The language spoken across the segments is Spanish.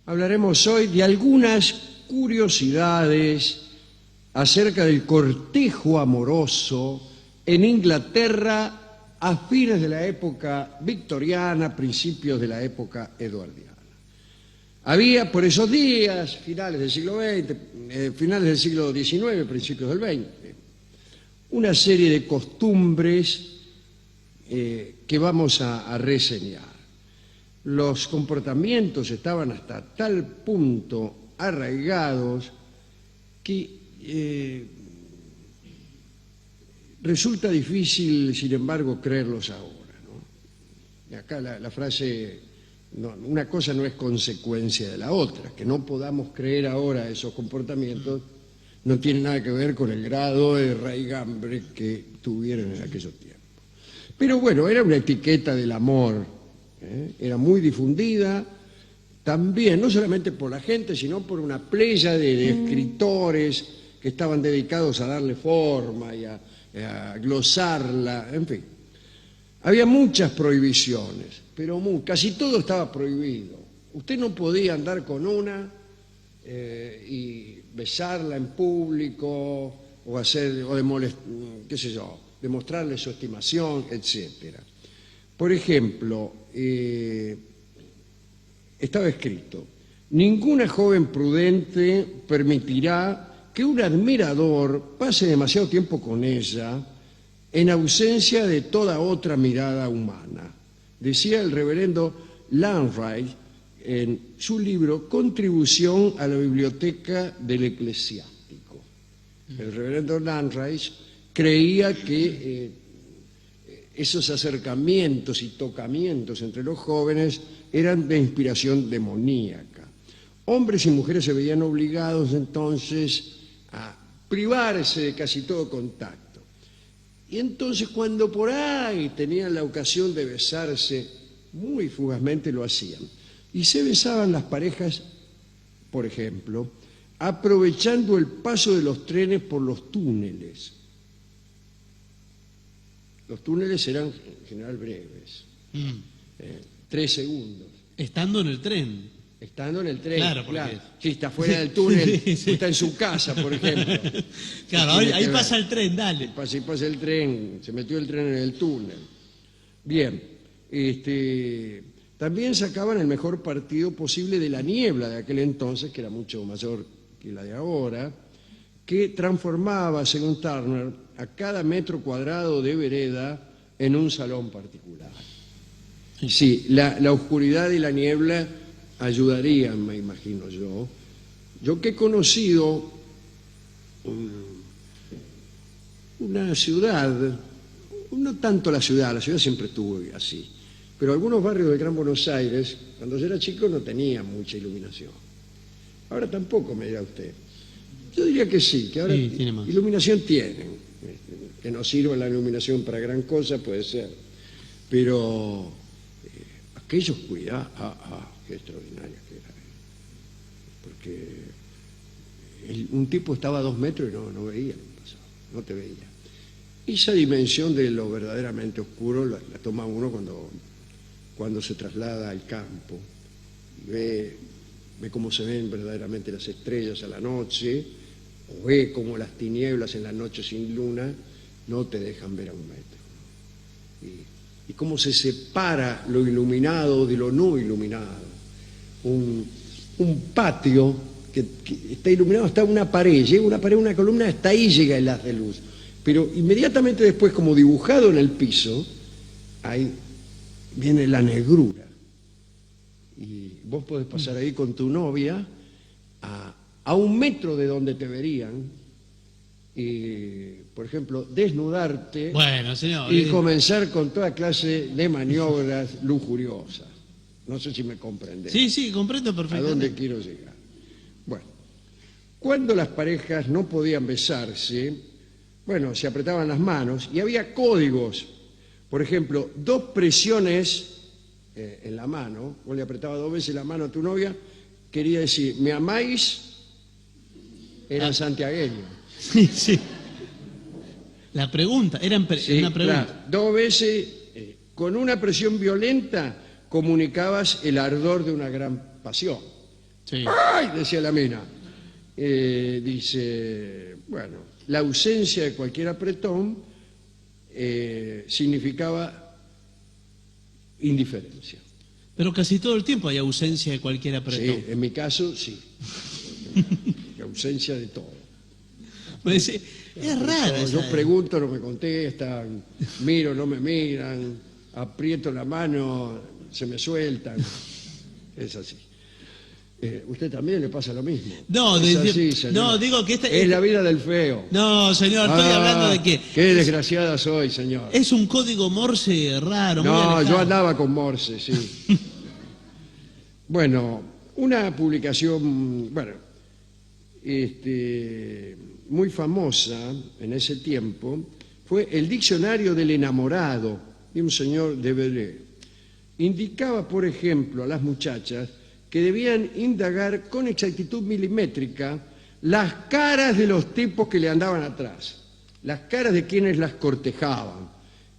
Hablaremos hoy de algunas curiosidades acerca del cortejo amoroso en Inglaterra a fines de la época victoriana, principios de la época eduardiana. Había por esos días, finales del siglo XX, finales del siglo XIX, principios del XX, una serie de costumbres que vamos a reseñar. Los comportamientos estaban hasta tal punto arraigados que resulta difícil, sin embargo, creerlos ahora, ¿no? Y acá la frase, no, una cosa no es consecuencia de la otra. Que no podamos creer ahora esos comportamientos no tiene nada que ver con el grado de raigambre que tuvieron en aquellos tiempos. Pero bueno, era una etiqueta del amor. Era muy difundida también, no solamente por la gente, sino por una playa de escritores que estaban dedicados a darle forma y a glosarla, en fin. Había muchas prohibiciones, pero casi todo estaba prohibido. Usted no podía andar con una y besarla en público demostrarle su estimación, etcétera. Por ejemplo, estaba escrito: ninguna joven prudente permitirá que un admirador pase demasiado tiempo con ella en ausencia de toda otra mirada humana. Decía el reverendo Lanrice en su libro Contribución a la Biblioteca del Eclesiástico. El reverendo Lanrice creía que esos acercamientos y tocamientos entre los jóvenes eran de inspiración demoníaca. Hombres y mujeres se veían obligados entonces a privarse de casi todo contacto. Y entonces cuando por ahí tenían la ocasión de besarse, muy fugazmente lo hacían. Y se besaban las parejas, por ejemplo, aprovechando el paso de los trenes por los túneles. Los túneles eran en general breves, 3 segundos. Estando en el tren. Estando en el tren, claro. Si está fuera del túnel, sí. Está en su casa, por ejemplo. Claro, ahí pasa el tren, dale. Pasa el tren, se metió el tren en el túnel. Bien, también sacaban el mejor partido posible de la niebla de aquel entonces, que era mucho mayor que la de ahora, que transformaba, según Turner, a cada metro cuadrado de vereda en un salón particular. Sí, la oscuridad y la niebla ayudarían, me imagino yo. Yo que he conocido una ciudad, no tanto la ciudad siempre estuvo así, pero algunos barrios del Gran Buenos Aires, cuando yo era chico, no tenían mucha iluminación. Ahora tampoco, me dirá usted. Yo diría que sí, que ahora sí, iluminación tienen. Que no sirva la iluminación para gran cosa, puede ser. Pero aquella oscuridad, qué extraordinaria que era. Porque un tipo estaba a 2 metros y no veía lo que pasaba, no te veía. Esa dimensión de lo verdaderamente oscuro la toma uno cuando se traslada al campo y ve cómo se ven verdaderamente las estrellas a la noche, o ve cómo las tinieblas en la noche sin luna no te dejan ver a 1 metro. Y cómo se separa lo iluminado de lo no iluminado. Un patio que está iluminado hasta una pared, llega una pared, una columna, hasta ahí llega el haz de luz. Pero inmediatamente después, como dibujado en el piso, ahí viene la negrura. Y vos podés pasar ahí con tu novia a 1 metro de donde te verían, y, por ejemplo, desnudarte y comenzar con toda clase de maniobras lujuriosas. No sé si me comprendés. Sí, comprendo perfectamente. ¿A dónde quiero llegar? Bueno, cuando las parejas no podían besarse, se apretaban las manos y había códigos. Por ejemplo, 2 presiones en la mano, vos le apretabas 2 veces la mano a tu novia, quería decir, ¿me amáis? Eran santiagueños. Sí. La pregunta, era una pregunta. Claro, 2 veces, con una presión violenta, comunicabas el ardor de una gran pasión. Sí. ¡Ay!, decía la mina. Dice, bueno, la ausencia de cualquier apretón significaba indiferencia. Pero casi todo el tiempo hay ausencia de cualquier apretón. Sí, en mi caso, sí. Ausencia de todo. Pues, es raro. Yo pregunto, no me contestan, miro, no me miran, aprieto la mano, se me sueltan. Es así. ¿Usted también le pasa lo mismo? No, es así, señor. no, digo que esta... Es la vida del feo. No, señor, estoy hablando de que... Qué desgraciada soy, señor. Es un código Morse raro. Muy No, alejado. yo andaba con Morse, sí. Bueno, una publicación, bueno, muy famosa en ese tiempo fue el Diccionario del Enamorado de un señor de Belé. Indicaba, por ejemplo, a las muchachas que debían indagar con exactitud milimétrica las caras de los tipos que le andaban atrás, las caras de quienes las cortejaban.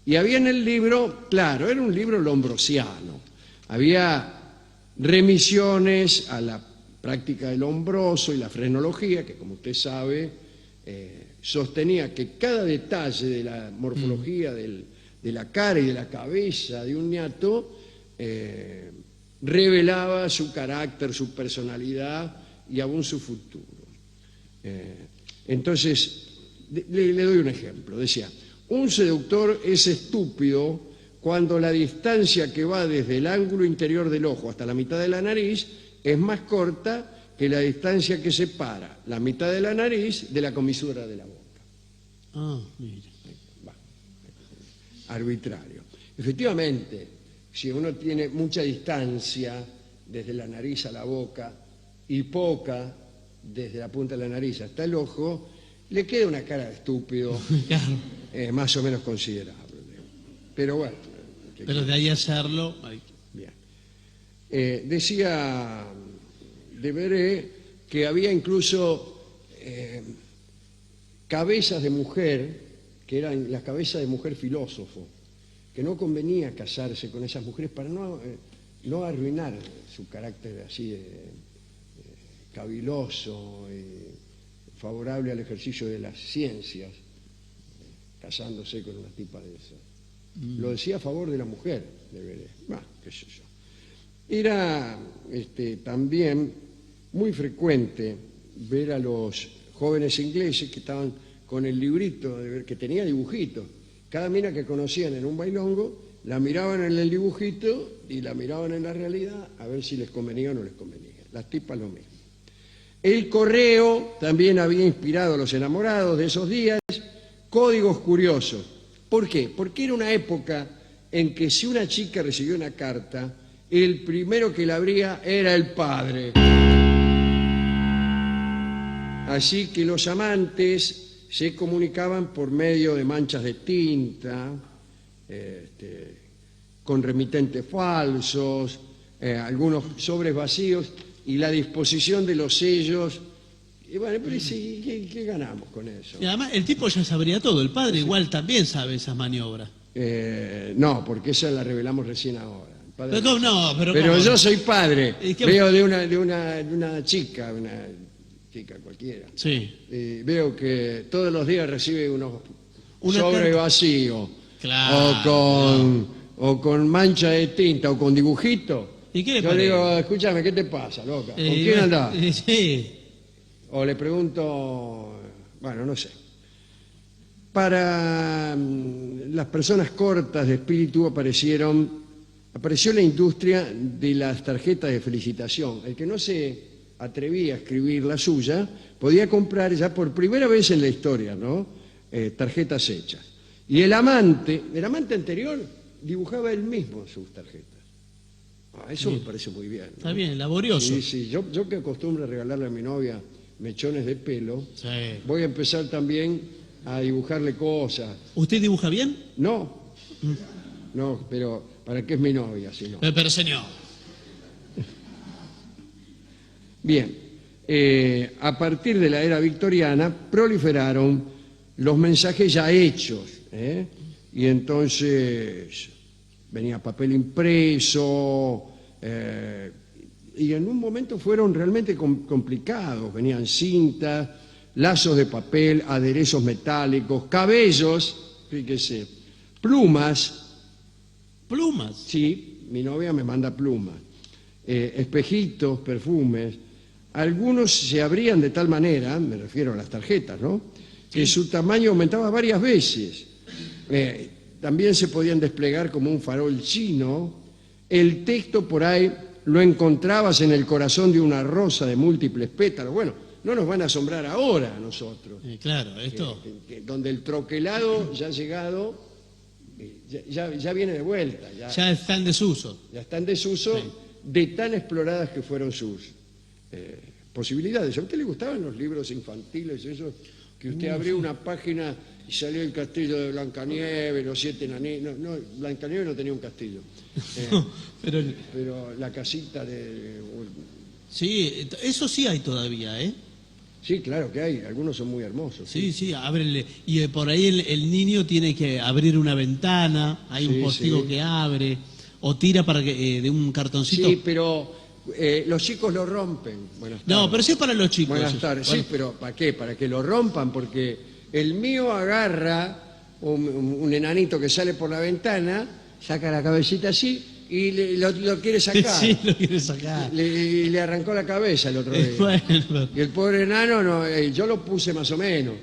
Y había en el libro, claro, era un libro lombrosiano, había remisiones a la práctica del lombroso y la frenología, que como usted sabe, sostenía que cada detalle de la morfología de la cara y de la cabeza de un ñato revelaba su carácter, su personalidad y aún su futuro. Entonces, le doy un ejemplo. Decía, un seductor es estúpido cuando la distancia que va desde el ángulo interior del ojo hasta la mitad de la nariz es más corta que la distancia que separa la mitad de la nariz de la comisura de la boca. Ah, mira. Arbitrario. Efectivamente, si uno tiene mucha distancia desde la nariz a la boca y poca desde la punta de la nariz hasta el ojo, le queda una cara de estúpido Claro. más o menos considerable. Pero bueno. Pero de ahí hacerlo... Ay. Bien. Decía Devereux que había incluso cabezas de mujer, que eran las cabezas de mujer filósofo, que no convenía casarse con esas mujeres para no arruinar su carácter así caviloso y favorable al ejercicio de las ciencias, casándose con una tipa de esas. Lo decía a favor de la mujer, Devereux. Qué sé yo. Era también muy frecuente ver a los jóvenes ingleses que estaban con el librito, que tenía dibujitos. Cada mina que conocían en un bailongo, la miraban en el dibujito y la miraban en la realidad a ver si les convenía o no les convenía. Las tipas lo mismo. El correo también había inspirado a los enamorados de esos días códigos curiosos. ¿Por qué? Porque era una época en que si una chica recibía una carta, el primero que la abría era el padre. Así que los amantes se comunicaban por medio de manchas de tinta, con remitentes falsos, algunos sobres vacíos y la disposición de los sellos. Y bueno, pero ¿qué ganamos con eso? Y además, el tipo ya sabría todo. El padre igual también sabe esas maniobras. No, porque esa la revelamos recién ahora. Pero ¿cómo no? Pero ¿cómo? yo soy padre. ¿Y qué? Veo de una chica cualquiera. Sí. Veo que todos los días recibe unos Una sobres carta. vacíos. Claro. O con mancha de tinta o con dibujito. ¿Y qué le Yo parece? digo, escúchame, ¿qué te pasa, loca? ¿Con quién andás? Sí. O le pregunto, bueno, no sé. Para las personas cortas de espíritu apareció la industria de las tarjetas de felicitación. El que no se atrevía a escribir la suya podía comprar ya por primera vez en la historia, ¿no? Tarjetas hechas. Y el amante anterior dibujaba él mismo sus tarjetas. Eso me parece muy bien, ¿no? Está bien, laborioso. Sí, sí. Yo que acostumbro a regalarle a mi novia mechones de pelo, Sí. voy a empezar también a dibujarle cosas. ¿Usted dibuja bien? No, pero ¿para qué es mi novia si no? Pero señor. Bien, a partir de la era victoriana proliferaron los mensajes ya hechos, y entonces venía papel impreso, y en un momento fueron realmente complicados. Venían cintas, lazos de papel, aderezos metálicos, cabellos, fíjese, plumas. Plumas. Sí, mi novia me manda plumas. Espejitos, perfumes. Algunos se abrían de tal manera, me refiero a las tarjetas, ¿no?, que su tamaño aumentaba varias veces. También se podían desplegar como un farol chino. El texto por ahí lo encontrabas en el corazón de una rosa de múltiples pétalos. Bueno, no nos van a asombrar ahora a nosotros. Claro, esto... donde el troquelado ya ha llegado, ya viene de vuelta. Ya está en desuso. Ya está en desuso, sí, de tan exploradas que fueron sus posibilidades. ¿A usted le gustaban los libros infantiles, esos que usted abrió una página y salió el castillo de Blancanieves, los 7 enanitos? No, Blancanieves no tenía un castillo. No, pero la casita de... Sí, eso sí hay todavía, ¿eh? Sí, claro que hay, algunos son muy hermosos. Sí, sí, ábrele. Y por ahí el niño tiene que abrir una ventana, hay un postigo que abre, o tira para que de un cartoncito. Sí, pero los chicos lo rompen. Buenas tardes. No, pero sí es para los chicos. Buenas tardes, bueno. Sí, pero ¿para qué? Para que lo rompan, porque el mío agarra un enanito que sale por la ventana, saca la cabecita así y lo quiere sacar. Sí, lo quiere sacar. Y le arrancó la cabeza el otro día. Bueno. Y el pobre enano, no, yo lo puse más o menos.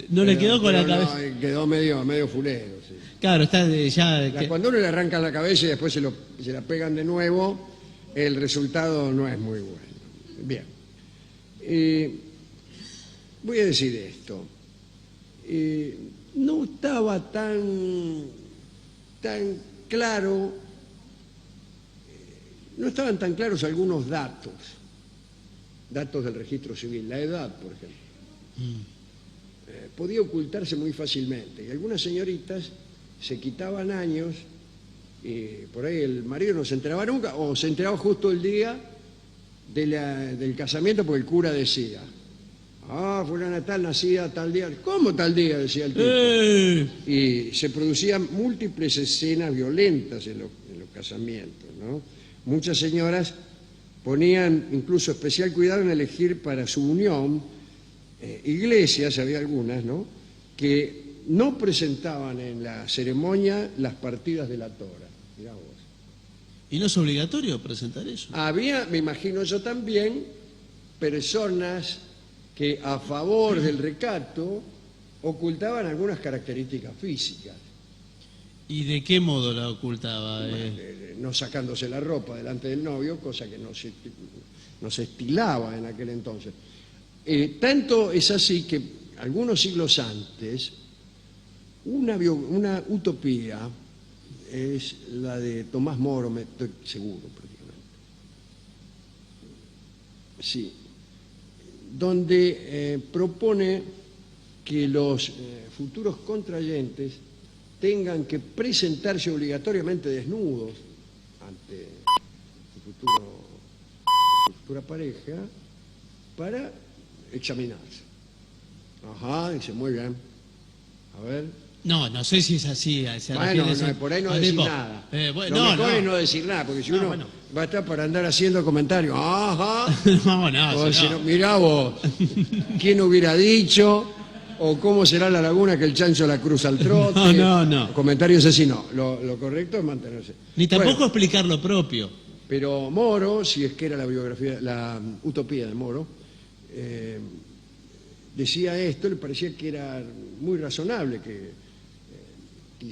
No le quedó con la cabeza. No, quedó medio fulero. Sí. Claro, está ya... Cuando uno le arranca la cabeza y después se la pegan de nuevo, el resultado no es muy bueno. Bien. Voy a decir esto. No estaba tan claro, no estaban tan claros algunos datos del registro civil, la edad, por ejemplo. Podía ocultarse muy fácilmente y algunas señoritas se quitaban años y por ahí el marido no se enteraba nunca o se enteraba justo el día del casamiento porque el cura decía: fulana tal nacida tal día. ¿Cómo tal día?, decía el tipo. Y se producían múltiples escenas violentas en los casamientos, ¿no? Muchas señoras ponían incluso especial cuidado en elegir para su unión iglesias, había algunas, ¿no?, que no presentaban en la ceremonia las partidas de la Tora. Mirá vos. ¿Y no es obligatorio presentar eso? Había, me imagino yo también, personas que a favor del recato ocultaban algunas características físicas. ¿Y de qué modo la ocultaba? No sacándose la ropa delante del novio, cosa que no se estilaba en aquel entonces. Tanto es así que algunos siglos antes, una utopía es la de Tomás Moro, me estoy seguro prácticamente. Sí. Donde propone que los futuros contrayentes tengan que presentarse obligatoriamente desnudos ante su futura pareja para examinarse. Ajá, dice, muy bien. A ver. No sé si es así. Bueno, por ahí no decir nada. Lo mejor es no decir nada, porque si uno va a estar para andar haciendo comentarios. Ajá. No. Mirá vos, ¿quién hubiera dicho? O cómo será la laguna que el chancho la cruza al trote. No. Comentarios así no. Lo correcto es mantenerse. Ni tampoco explicar lo propio. Pero Moro, si es que era la utopía de Moro, decía esto, le parecía que era muy razonable que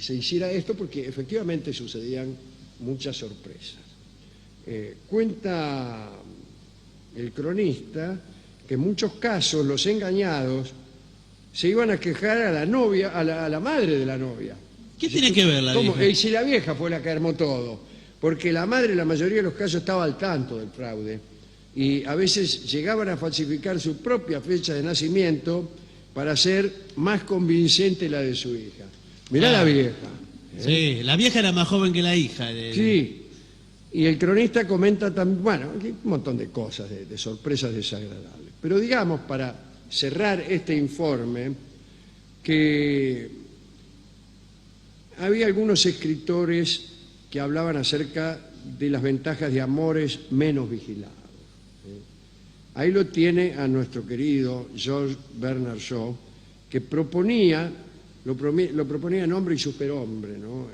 se hiciera esto porque efectivamente sucedían muchas sorpresas. Cuenta el cronista que en muchos casos los engañados se iban a quejar a la novia, a la madre de la novia. ¿Qué tiene que ver la vieja? Y si la vieja fue la que armó todo, porque la madre en la mayoría de los casos estaba al tanto del fraude y a veces llegaban a falsificar su propia fecha de nacimiento para hacer más convincente la de su hija. Mirá la vieja. Sí, la vieja era más joven que la hija. Sí, y el cronista comenta también, bueno, un montón de cosas, de sorpresas desagradables. Pero digamos, para cerrar este informe, que había algunos escritores que hablaban acerca de las ventajas de amores menos vigilados. Ahí lo tiene a nuestro querido George Bernard Shaw, que lo proponía en Hombre y Superhombre, ¿no?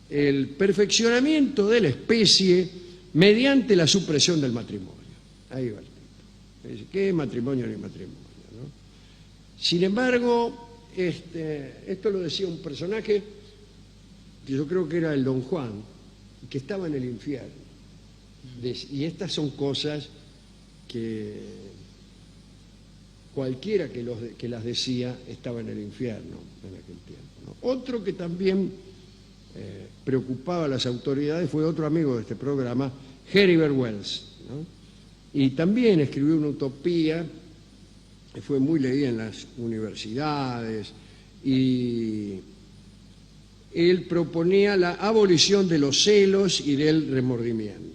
El perfeccionamiento de la especie mediante la supresión del matrimonio. Ahí va el tipo. Dice, ¿qué matrimonio ni matrimonio? ¿No? Sin embargo, esto lo decía un personaje que yo creo que era el Don Juan, que estaba en el infierno. Y estas son cosas que cualquiera que las decía estaba en el infierno en aquel tiempo, ¿no? Otro que también preocupaba a las autoridades fue otro amigo de este programa, Heribert Wells, ¿no? Y también escribió una utopía que fue muy leída en las universidades, y él proponía la abolición de los celos y del remordimiento.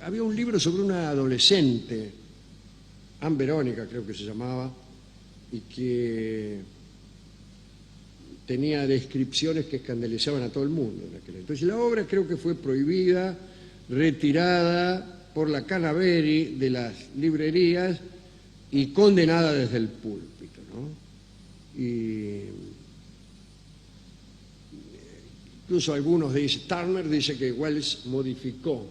Había un libro sobre una adolescente, Anne Verónica creo que se llamaba, y que tenía descripciones que escandalizaban a todo el mundo en aquel entonces. La obra creo que fue prohibida, retirada por la Canterbury de las librerías y condenada desde el púlpito, ¿no? Y incluso algunos dicen, Turner dice que Wells modificó,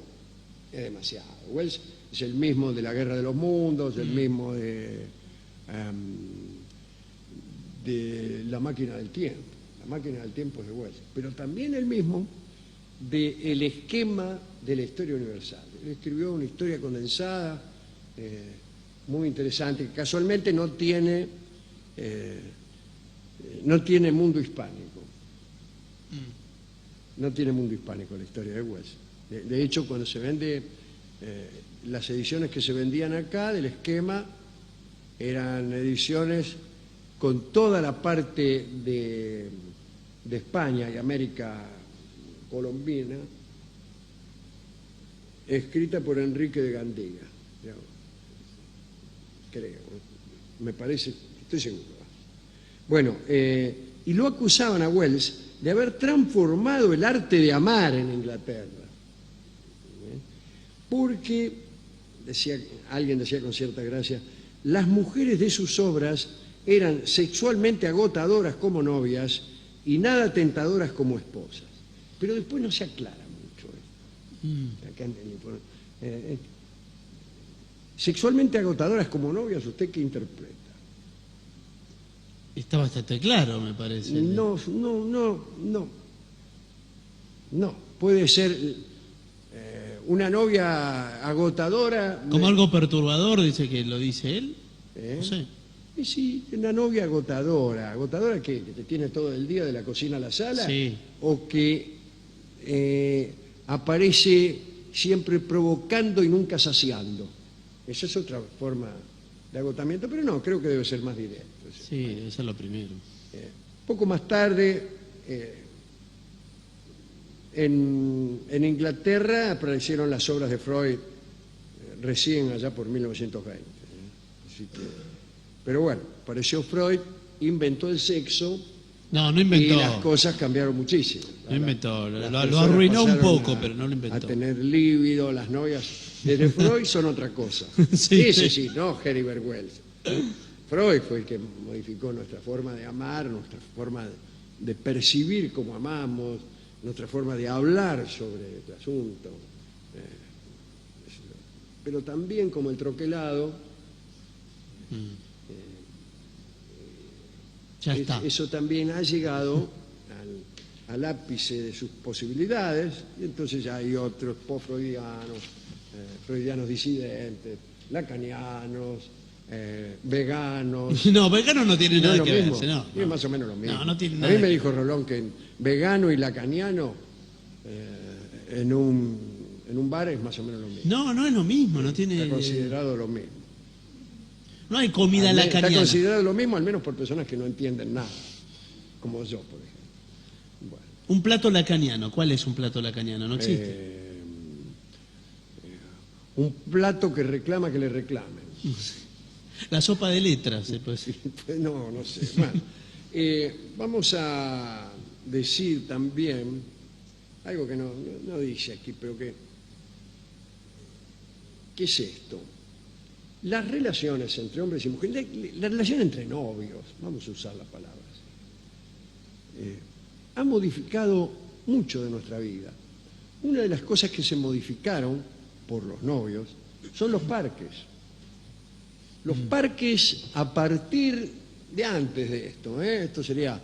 es demasiado. Wells es el mismo de La Guerra de los Mundos, el mismo de La Máquina del Tiempo. La Máquina del Tiempo es de Wells, pero también el mismo del esquema de la historia universal. Él escribió una historia condensada, muy interesante, que casualmente no tiene mundo hispánico. No tiene mundo hispánico la historia de Wells. De hecho, cuando se vende, las ediciones que se vendían acá del esquema eran ediciones con toda la parte de España y América colombina, escrita por Enrique de Gandía. Creo, me parece, estoy seguro. Bueno, y lo acusaban a Wells de haber transformado el arte de amar en Inglaterra. Porque, alguien decía con cierta gracia, las mujeres de sus obras eran sexualmente agotadoras como novias y nada tentadoras como esposas. Pero después no se aclara mucho esto. Sexualmente agotadoras como novias, ¿usted qué interpreta? Está bastante claro, me parece. No. Puede ser una novia agotadora. Como algo perturbador, dice que lo dice él. No sé. Y sí, una novia agotadora. ¿Agotadora qué? ¿Que te tiene todo el día de la cocina a la sala? Sí. ¿O que aparece siempre provocando y nunca saciando? Esa es otra forma de agotamiento, pero no, creo que debe ser más directo. Sí, eso es lo primero. Poco más tarde, en Inglaterra aparecieron las obras de Freud, recién allá por 1920. Así que, pero bueno, apareció Freud, inventó el sexo. No inventó. Y las cosas cambiaron muchísimo. No inventó, lo arruinó un poco, pero no lo inventó. A tener líbido, las novias desde Freud son otra cosa. Sí. Sí, no Heribert Wells. Freud fue el que modificó nuestra forma de amar, nuestra forma de percibir cómo amamos, nuestra forma de hablar sobre el asunto. Pero también, como el troquelado, ya está. Eso también ha llegado al ápice de sus posibilidades, y entonces ya hay otros post-freudianos, freudianos disidentes, lacanianos, veganos. No, veganos no tiene nada que ver. Es más o menos lo mismo. No tiene a nada mí me dijo Rolón que vegano y lacaniano en un bar es más o menos lo mismo. No es lo mismo, no tiene. Está considerado lo mismo. No hay comida lacaniana. Está considerado lo mismo, al menos por personas que no entienden nada, como yo, por ejemplo. Bueno. Un plato lacaniano, ¿cuál es un plato lacaniano? No existe. Un plato que reclama que le reclamen. La sopa de letras, pues. No sé. Bueno, Vamos a decir también algo que no dice aquí, pero ¿qué es esto? Las relaciones entre hombres y mujeres, la relación entre novios, vamos a usar las palabras, ha modificado mucho de nuestra vida. Una de las cosas que se modificaron por los novios son los parques. Los parques a partir de antes de esto, esto sería a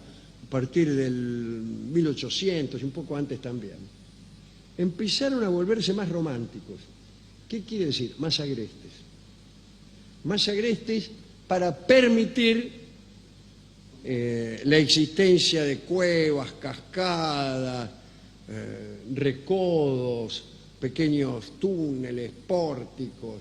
partir del 1800 y un poco antes también, empezaron a volverse más románticos. ¿Qué quiere decir? Más agrestes. Más agrestes para permitir la existencia de cuevas, cascadas, recodos, pequeños túneles, pórticos.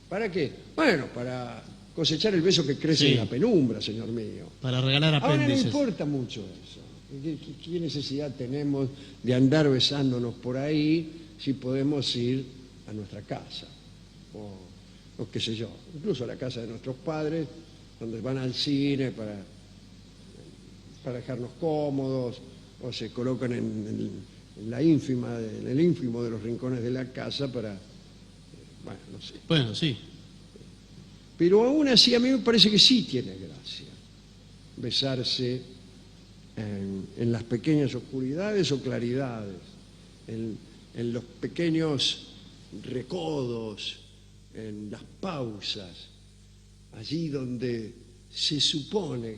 ¿Para qué? Bueno, para cosechar el beso que crece en la penumbra, señor mío. Para regalar apéndices. Ahora no importa mucho eso. ¿Qué necesidad tenemos de andar besándonos por ahí si podemos ir a nuestra casa? O qué sé yo, incluso a la casa de nuestros padres, donde van al cine para dejarnos cómodos, o se colocan en el ínfimo de los rincones de la casa para, bueno, no sé. Bueno, sí. Pero aún así a mí me parece que sí tiene gracia besarse en las pequeñas oscuridades o claridades, en los pequeños recodos, en las pausas, allí donde se supone,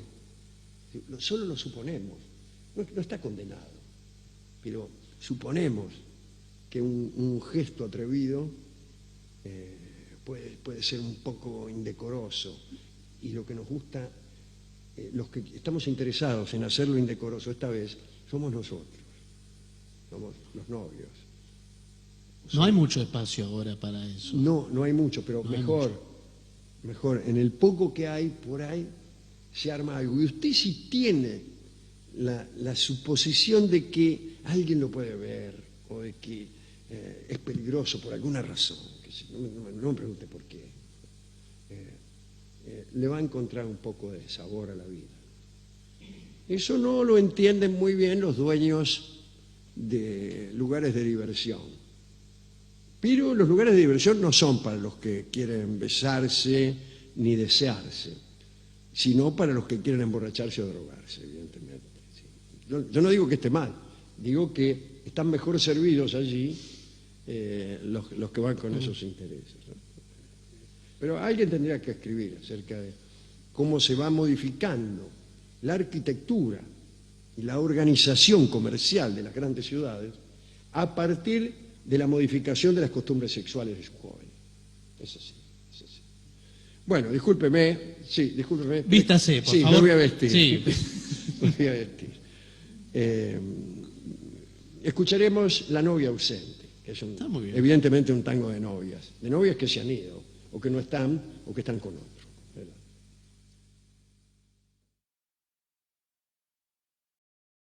solo lo suponemos, no está condenado, pero suponemos que un gesto atrevido puede ser un poco indecoroso, y lo que nos gusta, los que estamos interesados en hacerlo indecoroso esta vez, somos nosotros, somos los novios. No hay mucho espacio ahora para eso. No hay mucho, pero No mejor, en el poco que hay por ahí se arma algo. Y usted si tiene la suposición de que alguien lo puede ver o de que es peligroso por alguna razón, no me pregunte por qué, le va a encontrar un poco de sabor a la vida. Eso no lo entienden muy bien los dueños de lugares de diversión. Pero los lugares de diversión no son para los que quieren besarse ni desearse, sino para los que quieren emborracharse o drogarse, evidentemente. Sí. Yo no digo que esté mal, digo que están mejor servidos allí los que van con esos intereses, ¿no? Pero alguien tendría que escribir acerca de cómo se va modificando la arquitectura y la organización comercial de las grandes ciudades a partir de la modificación de las costumbres sexuales de sus jóvenes. Es así. Bueno, discúlpeme. Vístase, por favor. Sí, me voy a vestir. Sí. Me voy a vestir. Escucharemos La novia ausente, que es evidentemente un tango de novias que se han ido, o que no están, o que están con otros.